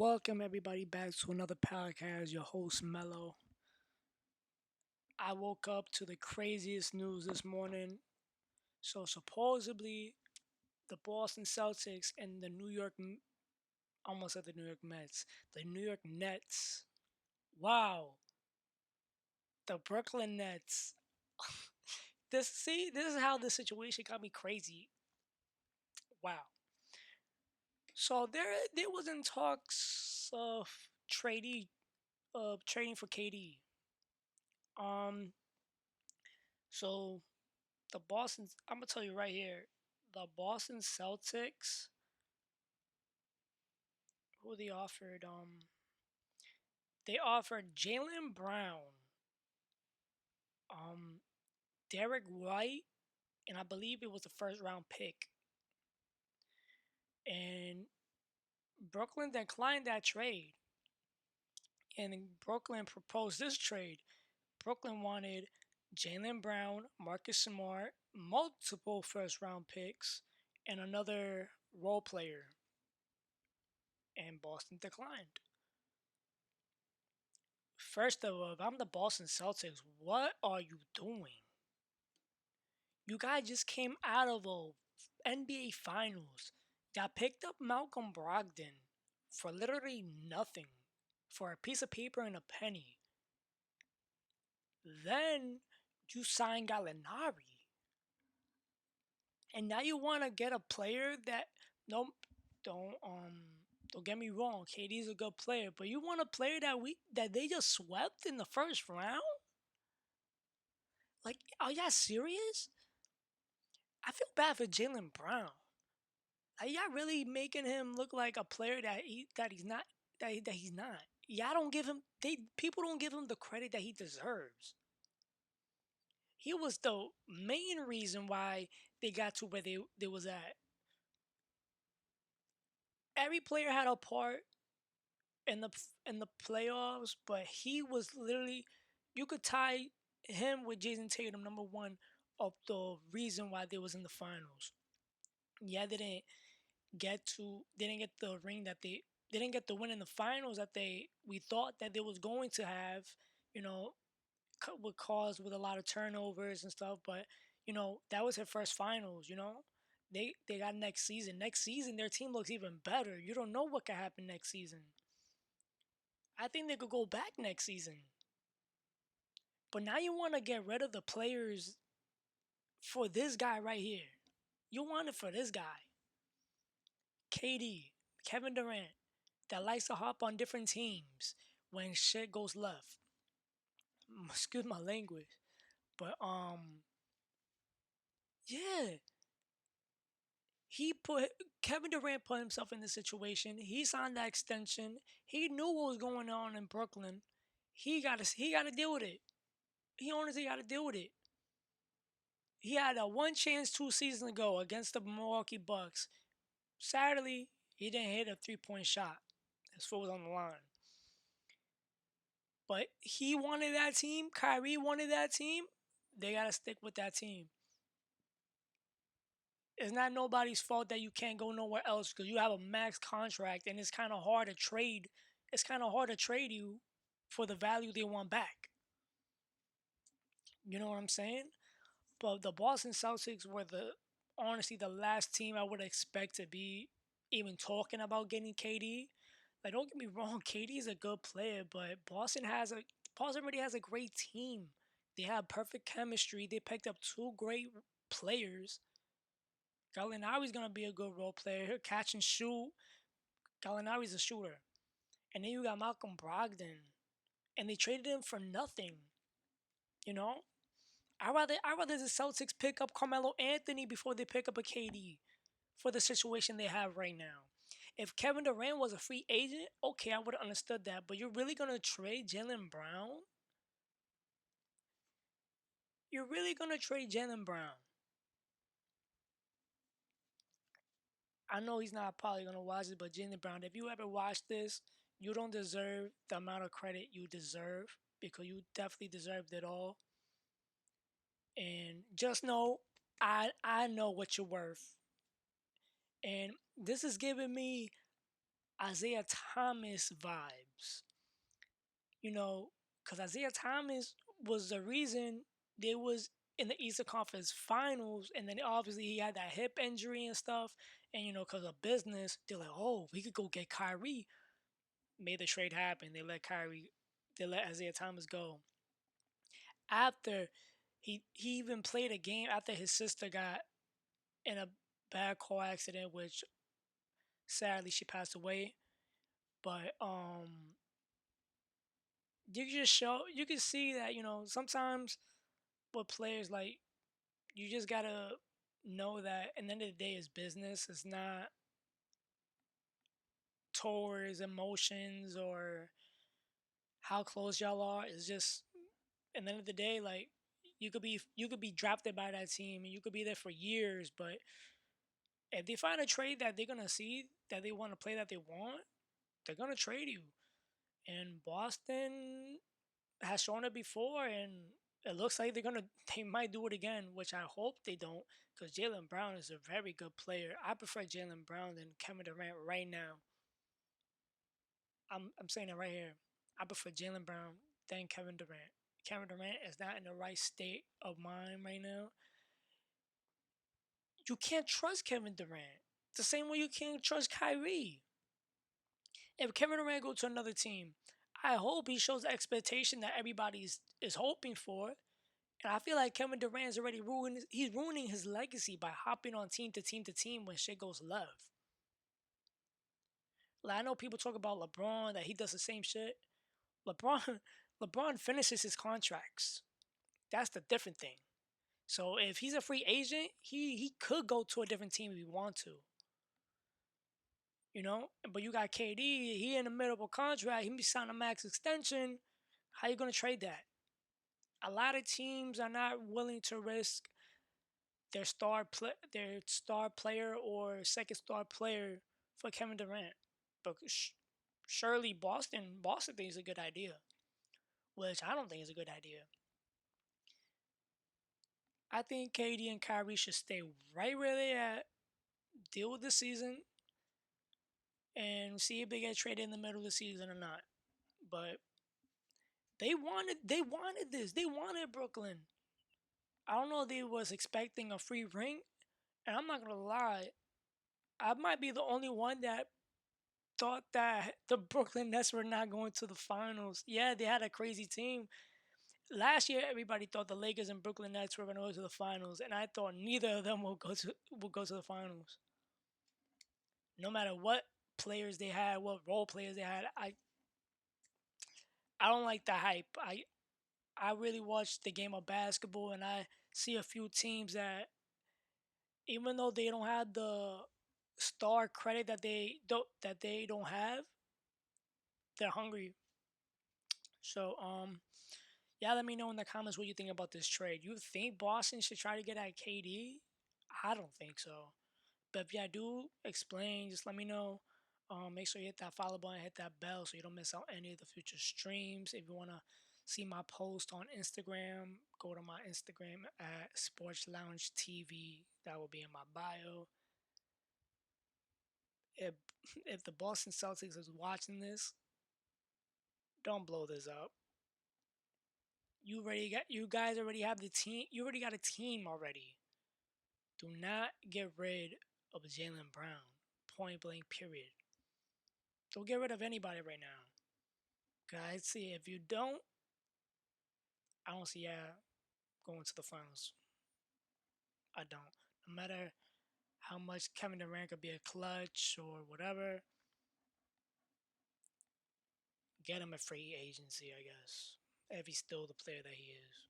Welcome everybody back to another podcast. Your host Mello. I woke up to the craziest news this morning. So supposedly the Boston Celtics and the almost at the New York Mets, the New York Nets. Wow, the Brooklyn Nets. This is how the situation got me crazy. Wow. So there was in talks of trading for KD. Um, so I'm gonna tell you right here, the Boston Celtics, who they offered Jalen Brown, um, Derek White, and I believe it was a first round pick. And Brooklyn declined that trade, and Brooklyn proposed this trade. Brooklyn wanted Jalen Brown, Marcus Smart, multiple first round picks, and another role player, and Boston declined. First of all, if I'm the Boston Celtics, what are you doing? You guys just came out of a NBA Finals that picked up Malcolm Brogdon for literally nothing, for a piece of paper and a penny. Then you sign Gallinari, and now you want to get a player that no, don't don't get me wrong, KD's a good player, but you want a player that they just swept in the first round? Like, are y'all serious? I feel bad for Jalen Brown. Are y'all really making him look like a player that he's not that he's not? Y'all don't give him people don't give him the credit that he deserves. He was the main reason why they got to where they was at. Every player had a part in the playoffs, but he was literally you could tie him with Jason Tatum number one of the reason why they was in the finals. Yeah, they didn't get the ring that they didn't get the win in the finals that we thought that they was going to have, you know, with cause with a lot of turnovers and stuff. But that was her first finals. They got next season. Next season, their team looks even better. You don't know what could happen next season. I think they could go back next season. But now you want to get rid of the players for this guy right here. You want it for this guy, KD, Kevin Durant, that likes to hop on different teams when shit goes left. Excuse my language. But yeah, he put Kevin Durant put himself in this situation. He signed that extension. He knew what was going on in Brooklyn. He got to deal with it. He honestly got to deal with it. He had a one chance 2 seasons ago against the Milwaukee Bucks. Sadly, he didn't hit a 3-point shot. His foot was on the line. But he wanted that team. Kyrie wanted that team. They got to stick with that team. It's not nobody's fault that you can't go nowhere else because you have a max contract and it's kind of hard to trade. It's kind of hard to trade you for the value they want back. You know what I'm saying? But the Boston Celtics were honestly the last team I would expect to be even talking about getting KD. Like, don't get me wrong, KD is a good player, but Boston already has a great team. They have perfect chemistry. They picked up two great players. Gallinari's gonna be a good role player. He'll catch and shoot. Gallinari's a shooter. And then you got Malcolm Brogdon. And they traded him for nothing. You know? I rather the Celtics pick up Carmelo Anthony before they pick up a KD for the situation they have right now. If Kevin Durant was a free agent, okay, I would have understood that. But you're really gonna trade Jalen Brown? You're really gonna trade Jalen Brown? I know he's not probably gonna watch it, but Jalen Brown, if you ever watch this, you don't deserve the amount of credit you deserve because you definitely deserved it all. And just know, I know what you're worth. And this is giving me Isaiah Thomas vibes. You know, because Isaiah Thomas was the reason they was in the Eastern Conference Finals, and then obviously he had that hip injury and stuff, and because of business, they're like, oh, we could go get Kyrie. Made the trade happen. They let Isaiah Thomas go. After he even played a game after his sister got in a bad car accident, which sadly she passed away. But you can see that sometimes with players, like, you just gotta know that at the end of the day, it's business. It's not towards emotions or how close y'all are. It's just at the end of the day, like, you could be drafted by that team and you could be there for years, but if they find a trade that they're gonna see that they want to play that they want, they're gonna trade you. And Boston has shown it before, and it looks like they might do it again, which I hope they don't, because Jalen Brown is a very good player. I prefer Jalen Brown than Kevin Durant right now. I'm saying it right here. I prefer Jalen Brown than Kevin Durant. Kevin Durant is not in the right state of mind right now. You can't trust Kevin Durant the same way you can't trust Kyrie. If Kevin Durant go to another team, I hope he shows the expectation that everybody is hoping for. And I feel like Kevin Durant is already he's ruining his legacy by hopping on team to team to team when shit goes left. Like, I know people talk about LeBron, that he does the same shit. LeBron LeBron finishes his contracts. That's the different thing. So if he's a free agent, he could go to a different team if he want to. But you got KD, he in the middle of a contract, he be signing a max extension. How you gonna trade that? A lot of teams are not willing to risk their star player or second star player for Kevin Durant. But surely Boston thinks it's a good idea, which I don't think is a good idea. I think KD and Kyrie should stay right where they at, deal with the season, and see if they get traded in the middle of the season or not. But they wanted this. They wanted Brooklyn. I don't know if they was expecting a free ring, and I'm not gonna lie, I might be the only one that thought that the Brooklyn Nets were not going to the finals. Yeah, they had a crazy team. Last year, everybody thought the Lakers and Brooklyn Nets were going to go to the finals, and I thought neither of them will go to the finals. No matter what players they had, what role players they had, I don't like the hype. I really watch the game of basketball, and I see a few teams that, even though they don't have the star credit that they don't have, they're hungry. So yeah, let me know in the comments what you think about this trade. You think Boston should try to get at KD? I don't think so. But if y'all do, explain. Just let me know. Make sure you hit that follow button, hit that bell so you don't miss out any of the future streams. If you want to see my post on Instagram, go to my Instagram at SportsLounge TV. That will be in my bio. If, if the Boston Celtics is watching this, don't blow this up. You guys already have the team. You already got a team already. Do not get rid of Jalen Brown. Point blank, period. Don't get rid of anybody right now. Guys, see, if you don't, I don't see ya going to the finals. I don't. No matter how much Kevin Durant could be a clutch or whatever, get him a free agency, I guess. If he's still the player that he is.